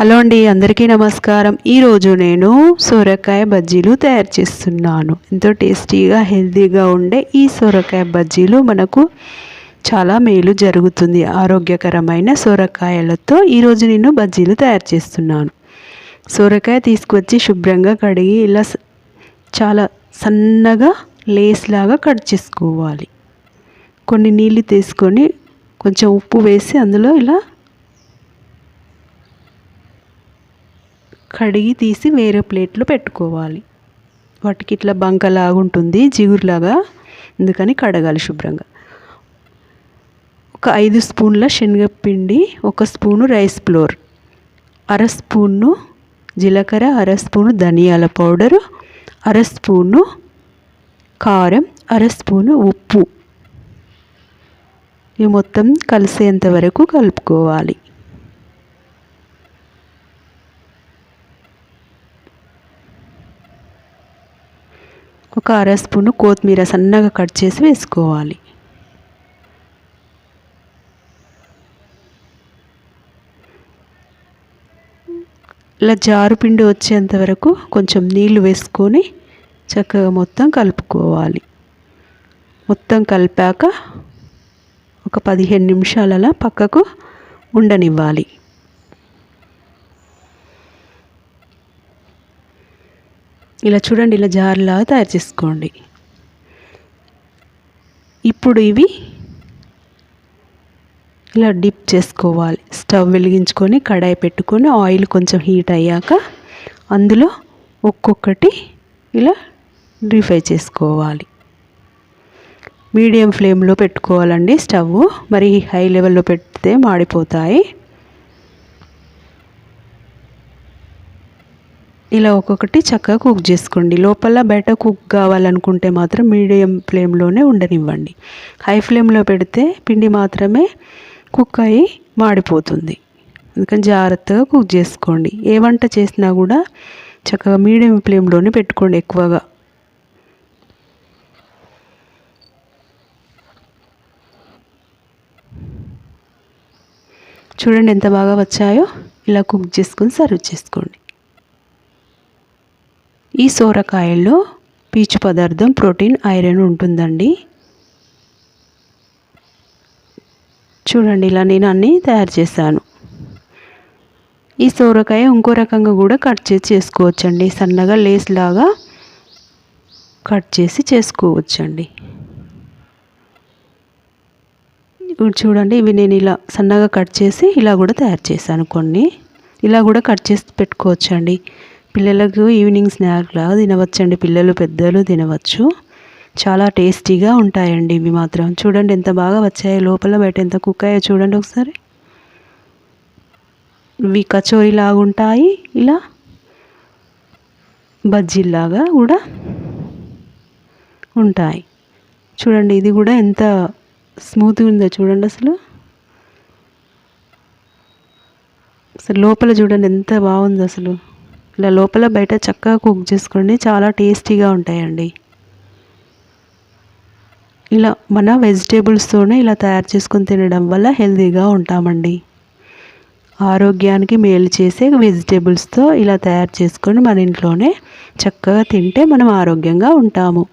Hello అండి, అందరికీ నమస్కారం. ఈరోజు నేను సొరకాయ బజ్జీలు తయారు చేస్తున్నాను. ఎంతో టేస్టీగా హెల్తీగా ఉండే ఈ సొరకాయ బజ్జీలు మనకు చాలా మేలు జరుగుతుంది. ఆరోగ్యకరమైన సొరకాయలతో ఈరోజు నేను బజ్జీలు తయారు చేస్తున్నాను. సొరకాయ తీసుకొచ్చి శుభ్రంగా కడిగి ఇలా చాలా సన్నగా లేస్ లాగా కట్ చేసుకోవాలి. కొన్ని నీళ్ళు తీసుకొని కొంచెం ఉప్పు వేసి అందులో ఇలా కడిగి తీసి వేరే ప్లేట్లో పెట్టుకోవాలి. వాటికి ఇట్లా బంకలాగా ఉంటుంది, జిగురులాగా, అందుకని కడగాలి శుభ్రంగా. ఒక 5 స్పూన్ల శనగపిండి, 1 స్పూను రైస్ ఫ్లోర్, 1/2 స్పూను జీలకర్ర, 1/2 స్పూను ధనియాల పౌడరు, 1/2 స్పూను కారం, 1/2 స్పూను ఉప్పు. ఇవి మొత్తం కలిసేంత వరకు కలుపుకోవాలి. ఒక 1/2 స్పూను కొత్తిమీర సన్నగా కట్ చేసి వేసుకోవాలి. ఇలా జారు పిండి వచ్చేంత వరకు కొంచెం నీళ్లు వేసుకొని చక్కగా మొత్తం కలుపుకోవాలి. మొత్తం కలిపాక ఒక 15 నిమిషాలలో పక్కకు ఉండనివ్వాలి. ఇలా చూడండి, ఇలా జారులాగా తయారు చేసుకోండి. ఇప్పుడు ఇవి ఇలా డిప్ చేసుకోవాలి. స్టవ్ వెలిగించుకొని కడాయి పెట్టుకొని ఆయిల్ కొంచెం హీట్ అయ్యాక అందులో ఒక్కొక్కటి ఇలా డీప్ ఫ్రై చేసుకోవాలి. మీడియం ఫ్లేమ్లో పెట్టుకోవాలండి స్టవ్, మరి హై లెవెల్లో పెడితే మాడిపోతాయి. ఇలా ఒక్కొక్కటి చక్కగా కుక్ చేసుకోండి. లోపల బయట కుక్ కావాలనుకుంటే మాత్రం మీడియం ఫ్లేమ్లోనే ఉండనివ్వండి. హై ఫ్లేమ్లో పెడితే పిండి మాత్రమే కుక్ అయ్యి మాడిపోతుంది. అందుకని జాగ్రత్తగా కుక్ చేసుకోండి. ఏ వంట చేసినా కూడా చక్కగా మీడియం ఫ్లేమ్లోనే పెట్టుకోండి ఎక్కువగా. చూడండి ఎంత బాగా వచ్చాయో. ఇలా కుక్ చేసుకొని సర్వ్ చేసుకోండి. ఈ సొరకాయల్లో పీచు పదార్థం, ప్రోటీన్, ఐరన్ ఉంటుందండి. చూడండి, ఇలా నేను అన్నీ తయారు చేశాను. ఈ సొరకాయ ఇంకో రకంగా కూడా కట్ చేసి చేసుకోవచ్చండి. సన్నగా లేస్ లాగా కట్ చేసి చేసుకోవచ్చండి. ఇప్పుడు చూడండి, ఇవి నేను ఇలా సన్నగా కట్ చేసి ఇలా కూడా తయారు చేశాను. కొన్ని ఇలా కూడా కట్ చేసి పెట్టుకోవచ్చండి. పిల్లలకు ఈవినింగ్ స్నాక్ లాగా తినవచ్చండి. పిల్లలు పెద్దలు తినవచ్చు. చాలా టేస్టీగా ఉంటాయండి ఇవి మాత్రం. చూడండి ఎంత బాగా వచ్చాయో, లోపల బయట ఎంత కుక్ అయ్యాయో చూడండి ఒకసారి. ఇవి కచోరీ లాగా ఉంటాయి, ఇలా బజ్జీలాగా కూడా ఉంటాయి. చూడండి, ఇది కూడా ఎంత స్మూత్గా ఉందో చూడండి. అసలు లోపల చూడండి ఎంత బాగుందో అసలు. ఇలా లోపల బయట చక్కగా కుక్ చేసుకోండి, చాలా టేస్టీగా ఉంటాయండి. ఇలా మన వెజిటేబుల్స్తోనే ఇలా తయారు చేసుకొని తినడం వల్ల హెల్తీగా ఉంటామండి. ఆరోగ్యానికి మేలు చేసే వెజిటేబుల్స్తో ఇలా తయారు చేసుకొని మన ఇంట్లోనే చక్కగా తింటే మనం ఆరోగ్యంగా ఉంటాము.